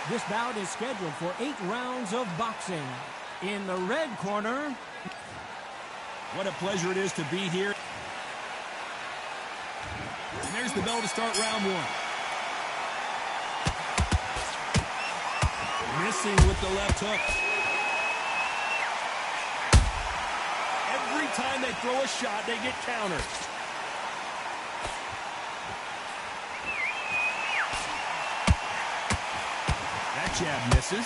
This bout is scheduled for 8 rounds of boxing. In the red corner... What a pleasure it is to be here. And there's the bell to start round 1. Missing with the left hook. Every time they throw a shot, they get countered. That jab misses.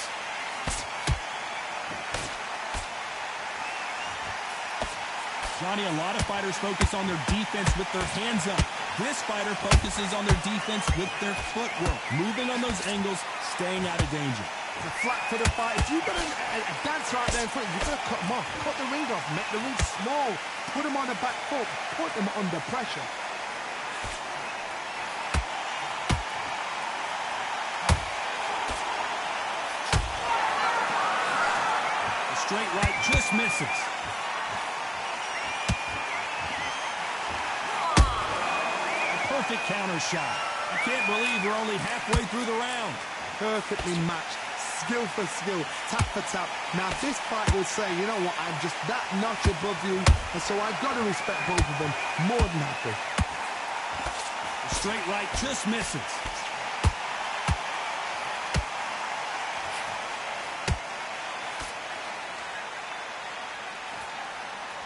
Johnny, a lot of fighters focus on their defense with their hands up. This fighter focuses on their defense with their footwork, moving on those angles, staying out of danger. The flat for the fight. If you've got a dance right there in front, you've got to cut them off. Cut the ring off, make the ring small. Put them on the back foot. Put them under pressure. The straight right just misses. Perfect counter shot. I can't believe we're only halfway through the round. Perfectly matched. Skill for skill. Tap for tap. Now this fight will say, you know what, I'm just that notch above you, and so I've got to respect both of them. More than happy. The straight right just misses.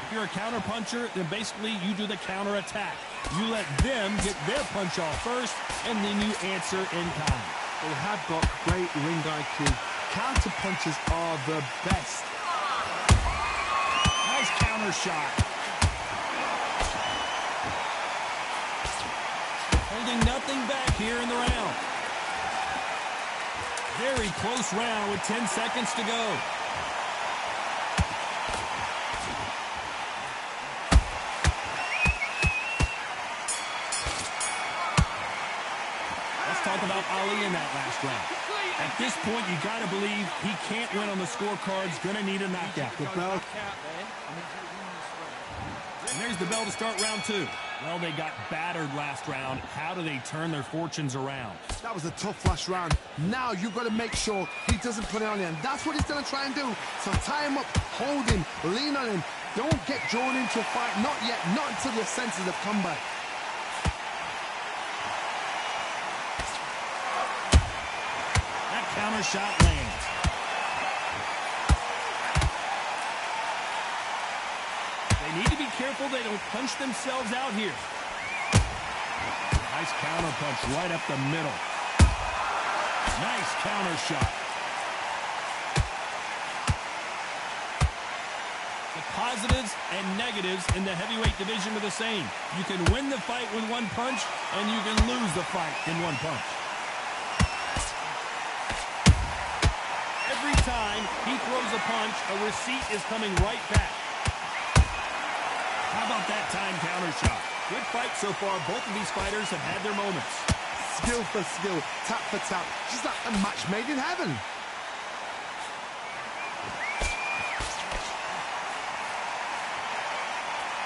If you're a counter puncher, then basically you do the counter attack. You let them get their punch off first, and then you answer in kind. They have got great ring IQ. Counter punches are the best. Nice counter shot. Holding nothing back here in the round. Very close round with 10 seconds to go. Talk about Ali in that last round. At this point, you got to believe he can't win on the scorecards. Going to need a knockout. The bell. And there's the bell to start round 2. Well, they got battered last round. How do they turn their fortunes around? That was a tough last round. Now you've got to make sure he doesn't put it on you. And that's what he's going to try and do. So tie him up, hold him, lean on him. Don't get drawn into a fight. Not yet. Not until your senses have come back. Counter shot lands. They need to be careful they don't punch themselves out here. Nice counter punch right up the middle. Nice counter shot. The positives and negatives in the heavyweight division are the same. You can win the fight with one punch, and you can lose the fight in one punch. Every time he throws a punch, a receipt is coming right back. How about that time counter shot? Good fight so far. Both of these fighters have had their moments. Skill for skill, tap for tap. Just like a match made in heaven.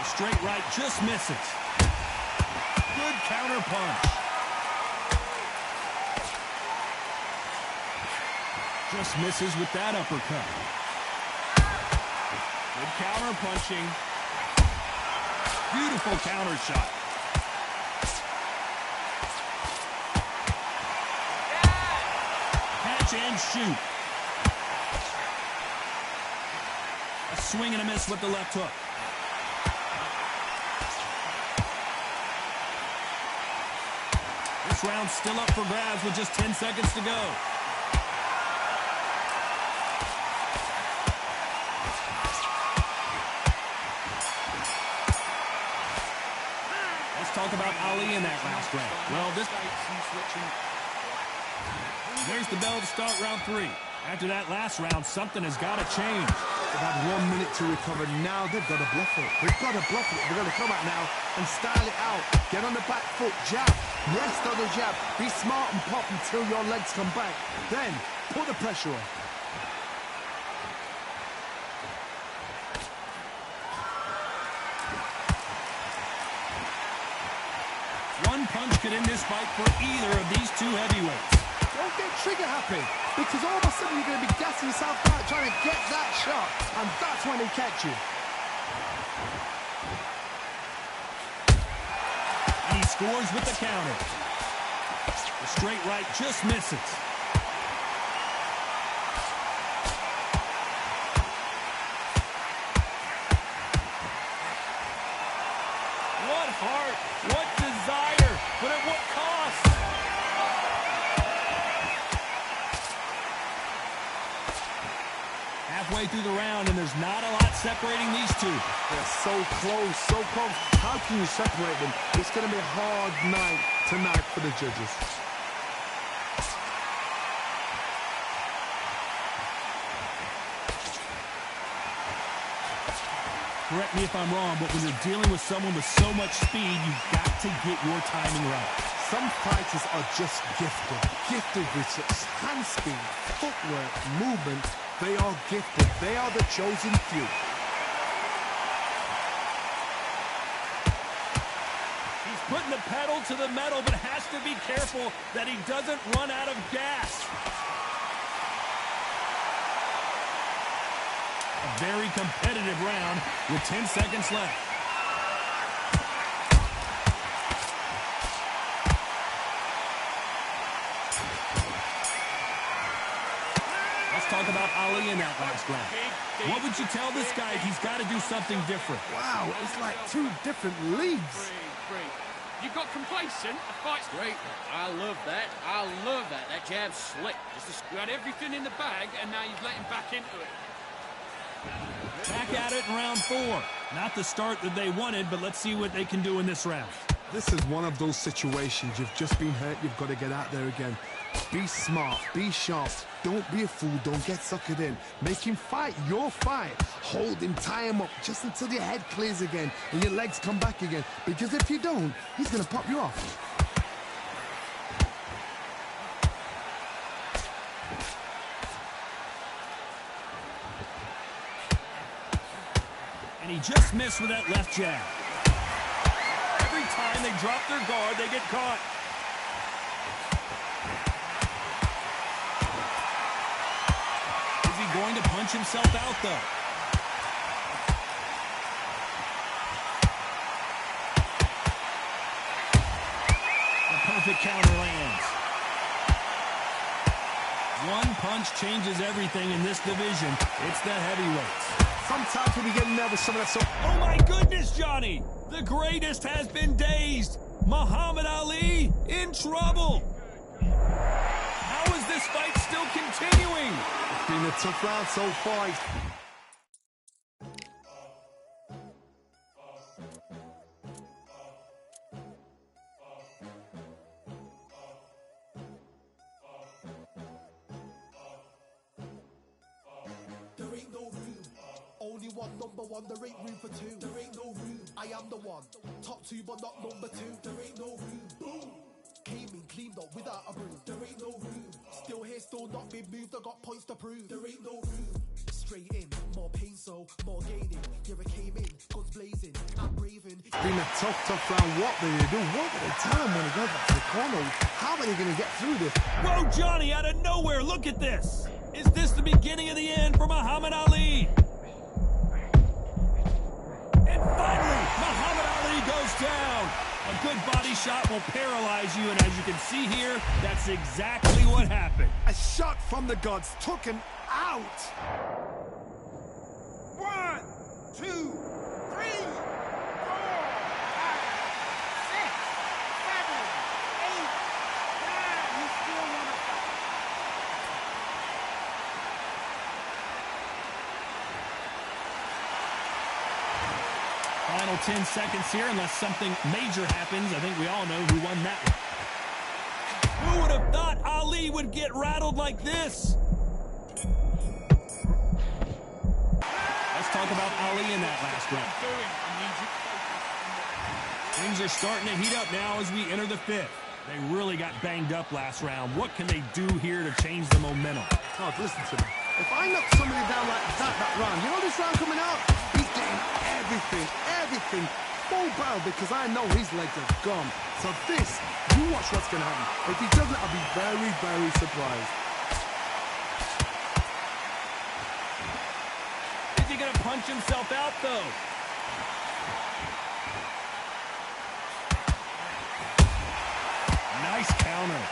The straight right just misses. Good counter punch. Just misses with that uppercut. Good counter punching. Beautiful counter shot. Catch and shoot. A swing and a miss with the left hook. This round's still up for grabs with just 10 seconds to go. Talk about Ali in that last round. Well, this... There's the bell to start round 3. After that last round, something has got to change. They've had 1 minute to recover. Now they've got to bluff it. They've got to bluff it. They've got to come out now and style it out. Get on the back foot, jab. Rest on the jab. Be smart and pop until your legs come back. Then put the pressure on. One punch could end this fight for either of these two heavyweights. Don't get trigger happy, because all of a sudden you're going to be gassing yourself out trying to get that shot, and that's when they catch you. And he scores with the counter. The straight right just misses. What heart, what desire, but at what cost? Halfway through the round, and there's not a lot separating these two. They're so close, so close. How can you separate them? It's going to be a hard night tonight for the judges. Correct me if I'm wrong, but when you're dealing with someone with so much speed, you've got to get your timing right. Some fighters are just gifted with such hand speed, footwork, movement. They are gifted. They are the chosen few. He's putting the pedal to the metal, but has to be careful that he doesn't run out of gas. A very competitive round with 10 seconds left. Let's talk about Ali in that last round. What would you tell this guy if he's got to do something different? Wow, it's like two different leagues. You got complacent. The fight's great. I love that. I love that. That jab's slick. You had everything in the bag, and now you've let him back into it. Back at it in round 4. Not the start that they wanted, but let's see what they can do in this round. This is one of those situations. You've just been hurt. You've got to get out there again. Be smart. Be sharp. Don't be a fool. Don't get suckered in. Make him fight your fight. Hold him. Tie him up just until your head clears again and your legs come back again. Because if you don't, he's going to pop you off. And he just missed with that left jab. Every time they drop their guard, they get caught. Is he going to punch himself out, though? The perfect counter lands. One punch changes everything in this division. It's the heavyweights. Sometimes when you get nervous, some of that stuff. Oh my goodness, Johnny! The greatest has been dazed. Muhammad Ali in trouble. How is this fight still continuing? It's been a tough round so far. There ain't no room. Only one number one, there ain't room for two. There ain't no room. I am the one. Top two, but not number two. There ain't no room. Boom. Came in, cleaned up without a broom. There ain't no room. Still here, still not been moved. I got points to prove. There ain't no room. Straight in, more pain, so more gaining. Yeah, I came in, guns blazing. I'm raving. It's been a tough round. What do they do? What do they tell him when he goes back to the corner? How are they going to get through this? Whoa, Johnny, out of nowhere, look at this. Is this the beginning of the end for Muhammad Ali? And finally, Muhammad Ali goes down. A good body shot will paralyze you, and as you can see here, that's exactly what happened. A shot from the gods took him out. 1, 2, 3, 4, 5, 6, 7, 8, 9. You still want to fight. Final 10 seconds here, unless something major happens. I think we all know who won that one. Who would have thought Ali would get rattled like this? talk about Ali in that last round. Things are starting to heat up now as we enter the fifth. They really got banged up last round. What can they do here to change the momentum? Oh, listen to me. If I knock somebody down like that round, you know this round coming out? He's getting everything full barrel because I know his legs are gone. So this, you watch what's going to happen. If he doesn't, I'll be very, very surprised. Is he going to punch himself out, though? Nice counter.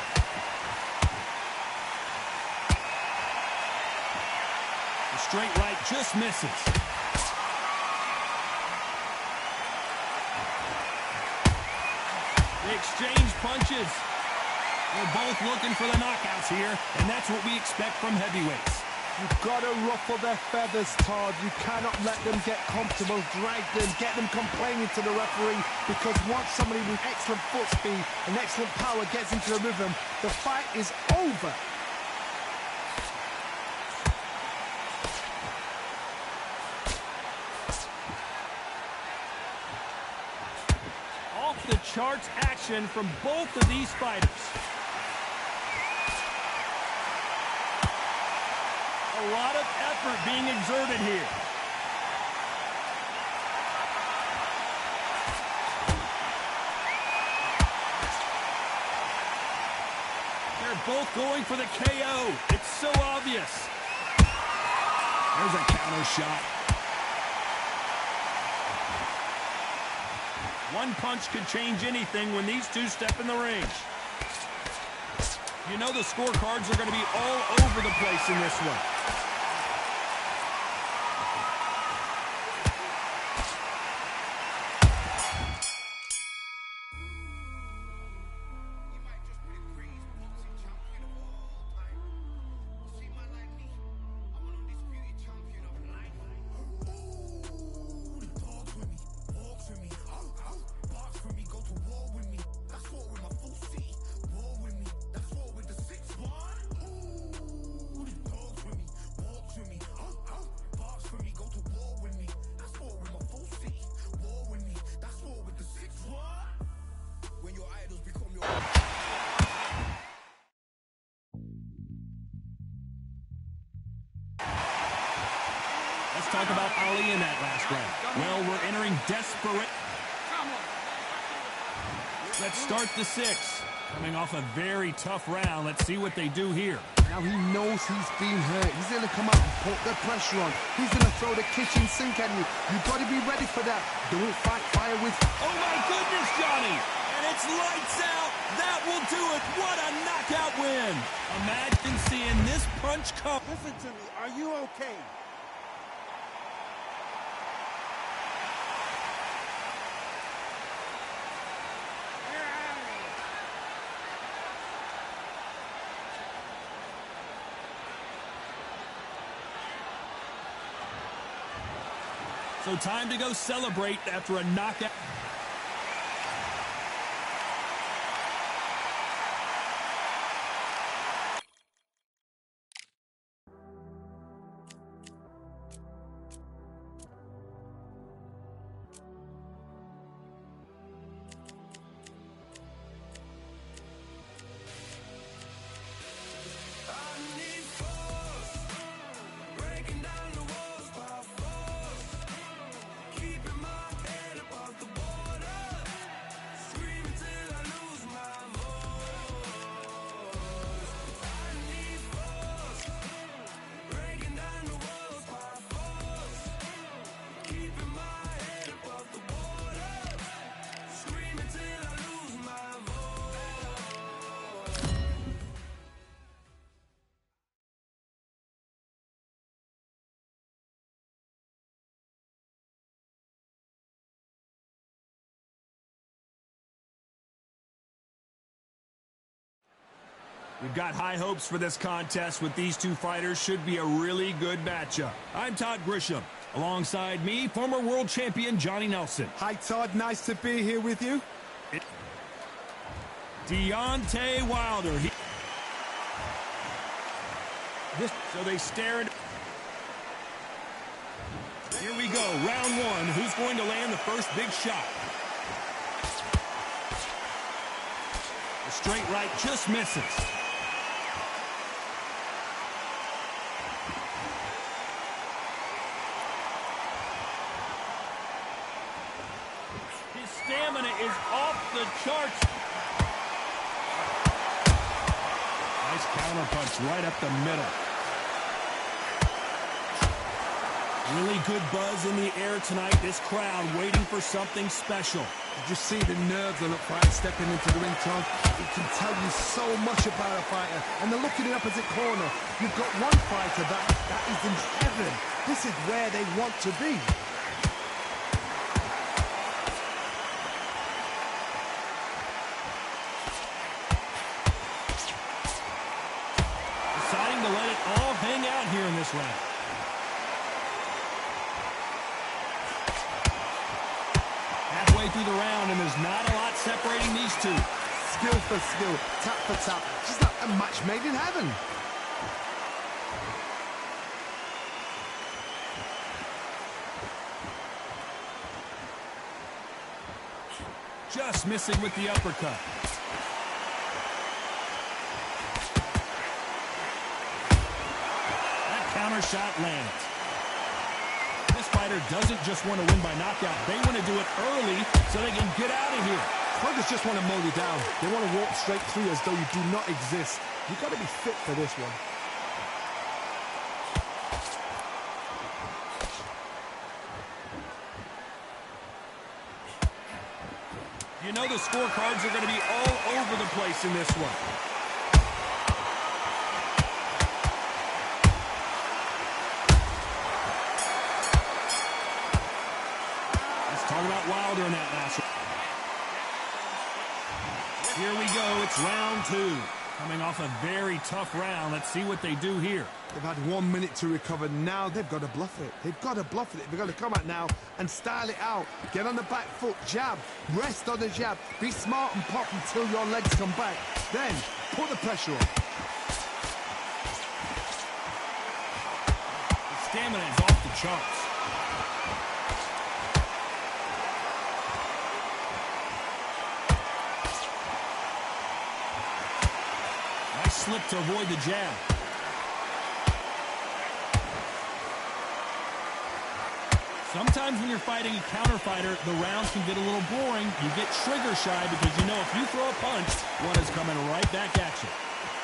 The straight right just misses. They exchange punches. They're both looking for the knockouts here, and that's what we expect from heavyweights. You've got to ruffle their feathers, Todd. You cannot let them get comfortable, drag them, get them complaining to the referee, because once somebody with excellent foot speed and excellent power gets into the rhythm, the fight is over. Off the charts action from both of these fighters. A lot of effort being exerted here. They're both going for the KO. It's so obvious. There's a counter shot. One punch could change anything when these two step in the range. You know the scorecards are going to be all over the place in this one. Talk about Ali in that last round. Well, we're entering desperate. Let's start the sixth. Coming off a very tough round. Let's see what they do here. Now he knows he's been hurt. He's going to come out and put the pressure on. He's going to throw the kitchen sink at you. You've got to be ready for that. Don't fight fire with... Oh, my goodness, Johnny. And it's lights out. That will do it. What a knockout win. Imagine seeing this punch come. Listen to me. Are you okay? So time to go celebrate after a knockout. We've got high hopes for this contest with these two fighters. Should be a really good matchup. I'm Todd Grisham. Alongside me, former world champion Johnny Nelson. Hi, Todd. Nice to be here with you. Deontay Wilder. So they stare at... Here we go, round one. Who's going to land the first big shot? The straight right just misses. His stamina is off the charts. Nice counter punch right up the middle. Really good buzz in the air tonight. This crowd waiting for something special. Did you see the nerves on a fighter stepping into the ring, Tom? It can tell you so much about a fighter. And then look at the opposite corner. You've got one fighter that is in heaven. This is where they want to be. Deciding to let it all hang out here in this round. Through the round, and there's not a lot separating these two. Skill for skill, tap for tap, just like a match made in heaven. Just missing with the uppercut. That counter shot lands. This fighter doesn't just want to win by knockout. They want to do it early so they can get out of here. Fighters just want to mow you down. They want to walk straight through as though you do not exist. You've got to be fit for this one. You know the scorecards are going to be all over the place in this one. Talk about Wilder in that last one. Here we go. It's round two. Coming off a very tough round. Let's see what they do here. They've had 1 minute to recover. Now they've got to bluff it. They've got to bluff it. They've got to come out now and style it out. Get on the back foot, jab, rest on the jab. Be smart and pop until your legs come back. Then put the pressure on. The stamina is off the charts. Slip to avoid the jab. Sometimes when you're fighting a counter fighter, the rounds can get a little boring. You get trigger shy because you know if you throw a punch, one is coming right back at you.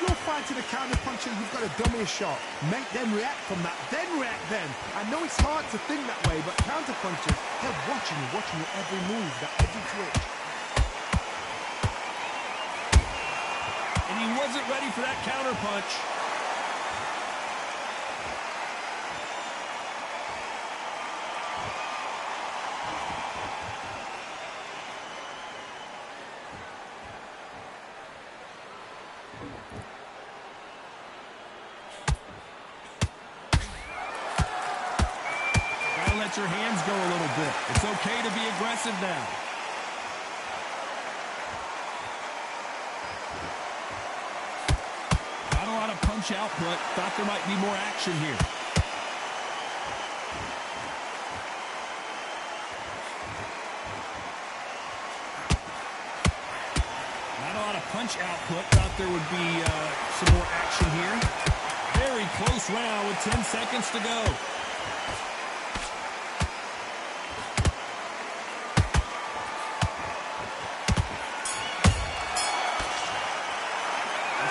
You're fighting a counter puncher, you've got to dummy a shot. Make them react from that, then react then. I know it's hard to think that way, but counter punchers, they're watching your every move, that every twitch. And he wasn't ready for that counter punch. Gotta let your hands go a little bit. It's okay to be aggressive now. Punch output. Thought there might be more action here. Not a lot of punch output. Thought there would be some more action here. Very close round with 10 seconds to go.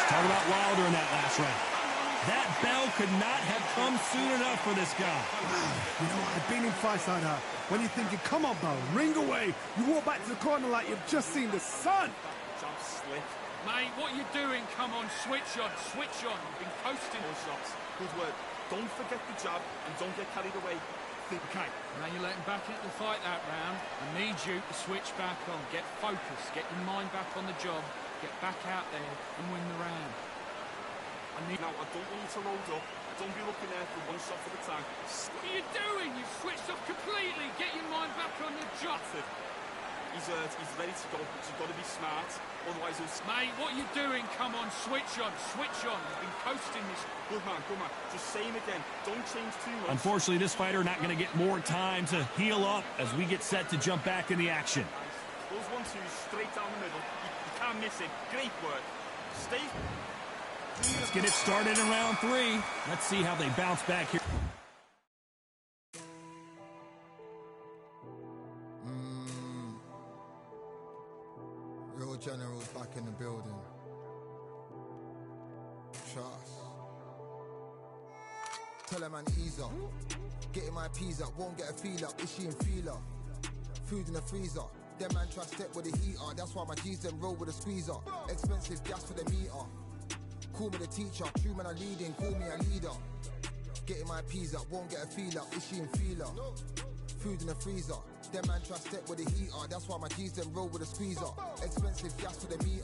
Talk about Wilder in that last round. That bell could not have come soon enough for this guy. You know, I've been in fights like that. When you're thinking, come on, bro, ring away. You walk back to the corner like you've just seen the sun. Jab slick. Mate, what are you doing? Come on, switch on, switch on. You've been coasting. More shots. Good work. Don't forget the jab and don't get carried away. Okay, now you're letting back into the fight that round. I need you to switch back on. Get focused. Get your mind back on the job. Get back out there and win the round. Now, I don't want you to load up. Don't be looking there for one shot for the tag. What are you doing? You've switched off completely. Get your mind back on the job. That's it. He's ready to go, but you've got to be smart. Otherwise, he'll... Mate, what are you doing? Come on, switch on, switch on. You've been coasting this. Good man, good man. Just say him again. Don't change too much. Unfortunately, this fighter not going to get more time to heal up as we get set to jump back in the action. Those 1-2s straight down the middle. You can't miss it. Great work. Stay. Let's get it started in round 3. Let's see how they bounce back here. Real generals back in the building. Trust. Tell a man ease up. Getting my peas up, won't get a feel up. Is she in feeler? Food in the freezer. Them man try step with the heater. That's why my G's them roll with a squeezer. Expensive gas for the meter. Call me the teacher. True man I leading, call me a leader. Getting my peas up, won't get a feel up. Is she in feeler? Food in the freezer. Them man try step with the heater. That's why my G's them roll with a squeezer. Expensive gas for the meter.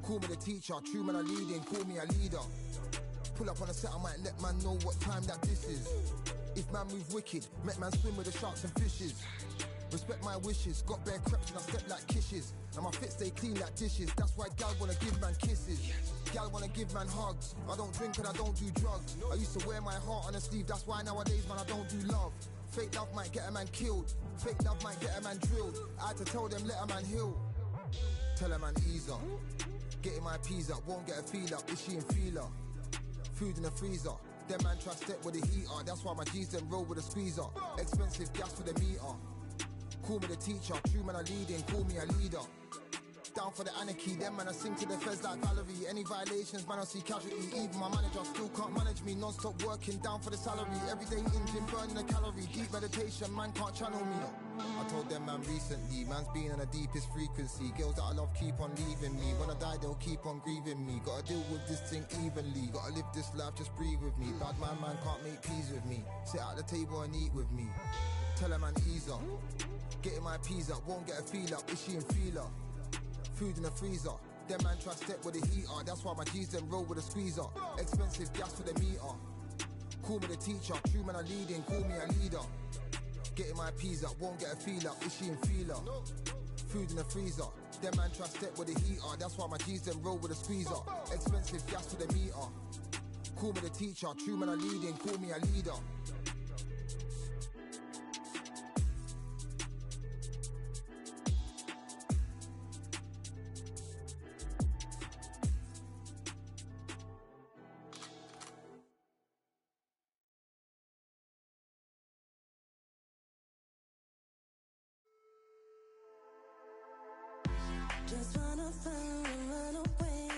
Call me the teacher. True man I leading, call me a leader. Pull up on a set, I might let man know what time that this is. If man move wicked, make man swim with the sharks and fishes. Respect my wishes, got bare creps and I step like kisses. And my fit stay clean like dishes, that's why gal wanna give man kisses. Gal wanna give man hugs, I don't drink and I don't do drugs. I used to wear my heart on a sleeve, that's why nowadays man I don't do love. Fake love might get a man killed, fake love might get a man drilled. I had to tell them let a man heal. Tell a man ease up, getting my peas up, won't get a feel up, is she in feeler? Food in the freezer, them man try step with the heater. That's why my G's them roll with a squeezer. Expensive gas for the meter. Call me the teacher, true man I leading, call me a leader. Down for the anarchy, them man I sing to the feds like Valerie. Any violations, man I see casualty. Even my manager still can't manage me. Non-stop working, down for the salary. Everyday in gym, burning a calorie. Deep meditation, man can't channel me. I told them man recently, man's been on the deepest frequency. Girls that I love keep on leaving me. When I die they'll keep on grieving me. Gotta deal with this thing evenly. Gotta live this life, just breathe with me. Bad man can't make peace with me. Sit at the table and eat with me. Tell a man ease up. Getting my peas up, won't get a feel up. Is she in feeler? Food in the freezer. Them man try step with the heater. That's why my G's them roll with a squeezer. Expensive gas for the meter. Call me the teacher. True man I leading, call me a leader. Getting my peas up, won't get a feel up. Is she in feeler? Food in the freezer. Them man try step with the heater. That's why my G's them roll with a squeezer. Expensive gas for the meter. Call me the teacher. True man I leading, call me a leader. Just wanna find and run away.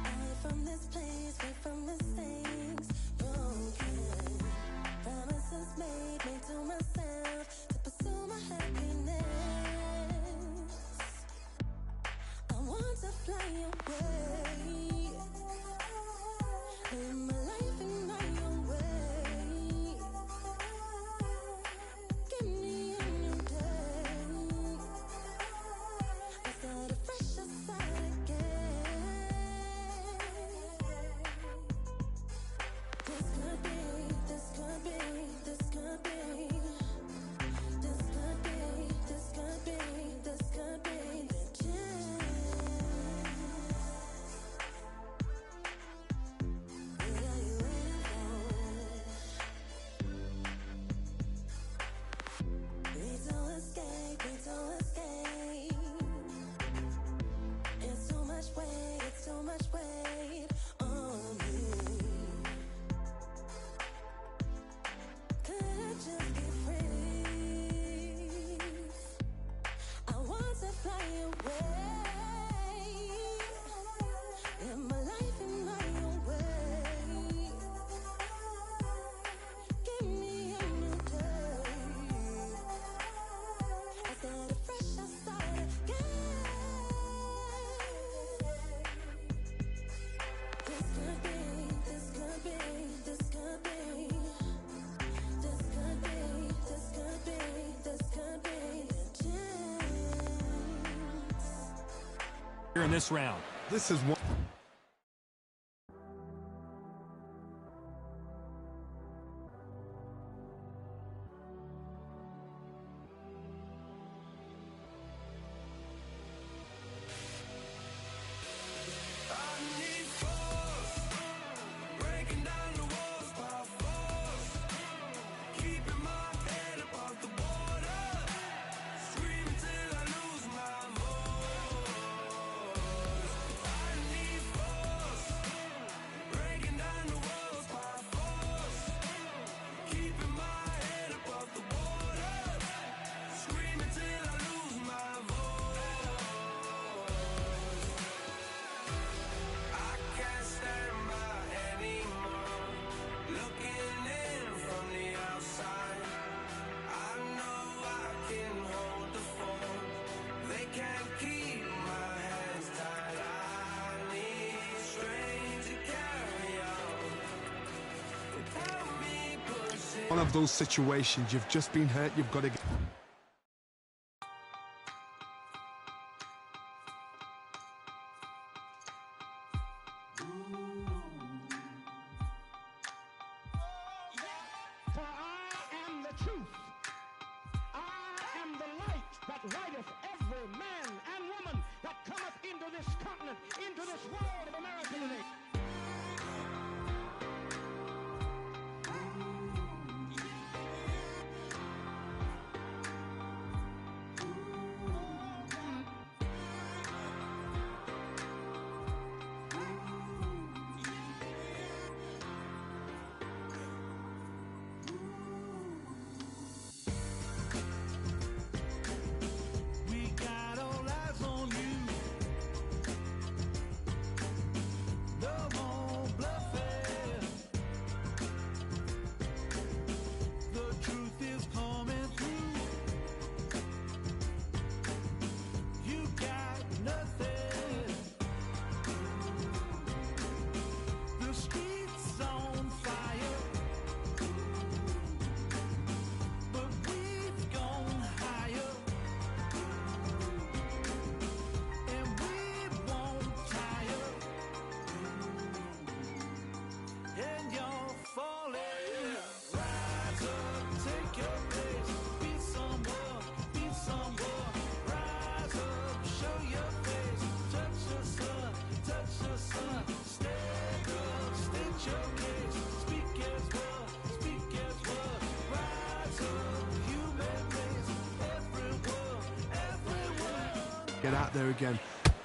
Away from this place, away from mistakes. Broken promises made me to myself to pursue my happiness. I want to fly away. Live my life in my own way. Give me a new day. I start a fresh start again. This could be, this could be, this could be. This could be, this could be, this could be the chance. What are you waiting for? Need to escape, need to escape. It's too much weight, it's too much weight on me. Could I just be free? I want to fly away. Live my life in my own way. Give me a new day. I start a fresh start again. This could be, this could be, this could be. This could be, this could be, this could be the chance. Here in this round. This is one. of those situations. You've just been hurt. You've got to get... For I am the truth. I am the light that lighteth every man and woman that cometh into this continent, into this world of America today. Get out there again.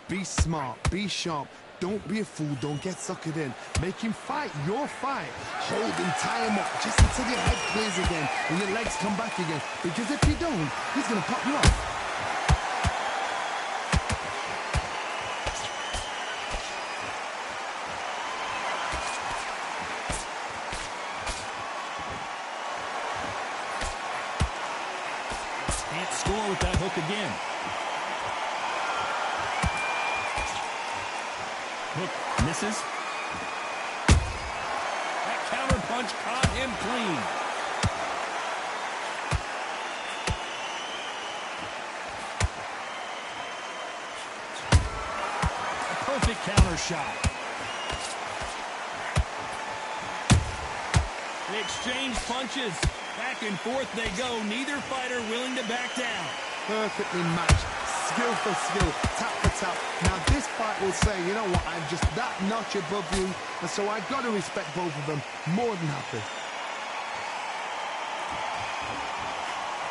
Be smart. Be sharp. Don't be a fool. Don't get suckered in. Make him fight your fight. Hold him, tie him up, just until your head clears again and your legs come back again. Because if you don't, he's going to pop you off. Can't score with that hook again. Hook misses. That counter punch caught him clean. A perfect counter shot. They exchange punches. Back and forth they go. Neither fighter willing to back down. Perfectly matched. Skill for skill, tap for tap. Now this fight will say, you know what, I'm just that notch above you, and so I've got to respect both of them. More than happy.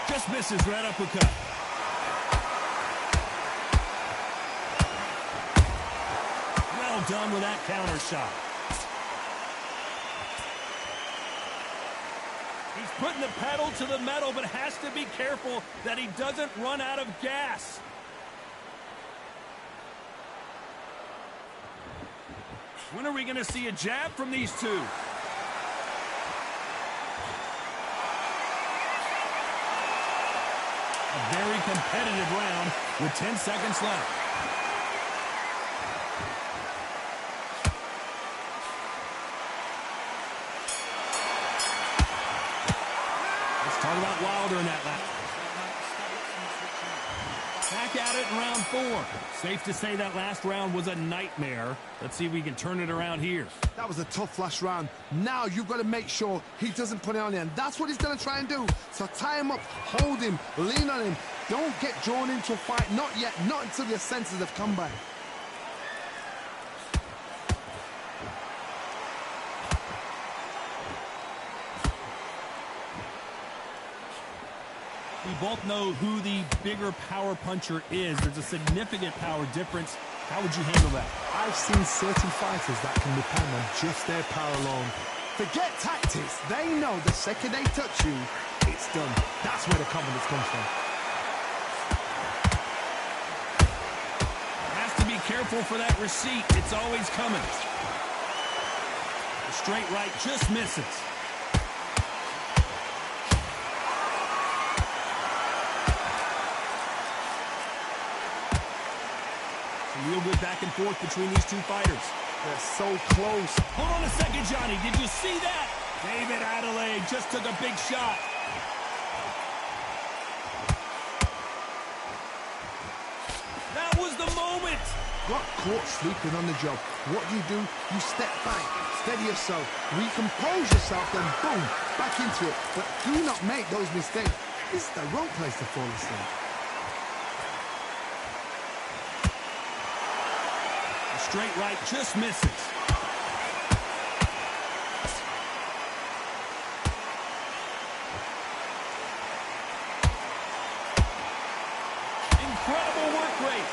Just misses that uppercut. Well done with that counter shot. He's putting the pedal to the metal, but has to be careful that he doesn't run out of gas. When are we going to see a jab from these two? A very competitive round with 10 seconds left. Let's talk about Wilder in that lap. Back at it in round 4. Safe to say that last round was a nightmare. Let's see if we can turn it around here. That was a tough last round. Now you've got to make sure he doesn't put it on you, and that's what he's going to try and do. So tie him up, hold him, lean on him. Don't get drawn into a fight. Not yet. Not until your senses have come back. We both know who the bigger power puncher is. There's a significant power difference. How would you handle that? I've seen certain fighters that can depend on just their power alone. Forget tactics. They know the second they touch you, it's done. That's where the confidence comes from. Has to be careful for that receipt. It's always coming. The straight right just misses. Real good back and forth between these two fighters. They're so close. Hold on a second, Johnny. Did you see that? David Adelaide just took a big shot. That was the moment. Got caught sleeping on the job. What do? You step back, steady yourself, recompose yourself, then boom, back into it. But do not make those mistakes. This is the wrong place to fall asleep. A straight right just misses. Incredible work rate.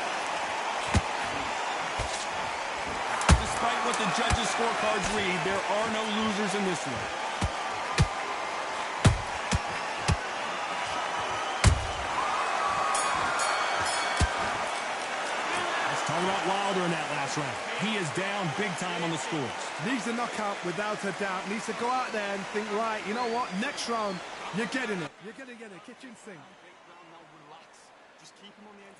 Despite what the judges' scorecards read, there are no losers in this one. Let's talk about Wilder in that last round. He is down big time on the scores. Needs a knockout without a doubt. Needs to go out there and think, right, you know what? Next round, you're getting it. You're going to get a kitchen sink. Now relax. Just keep him on the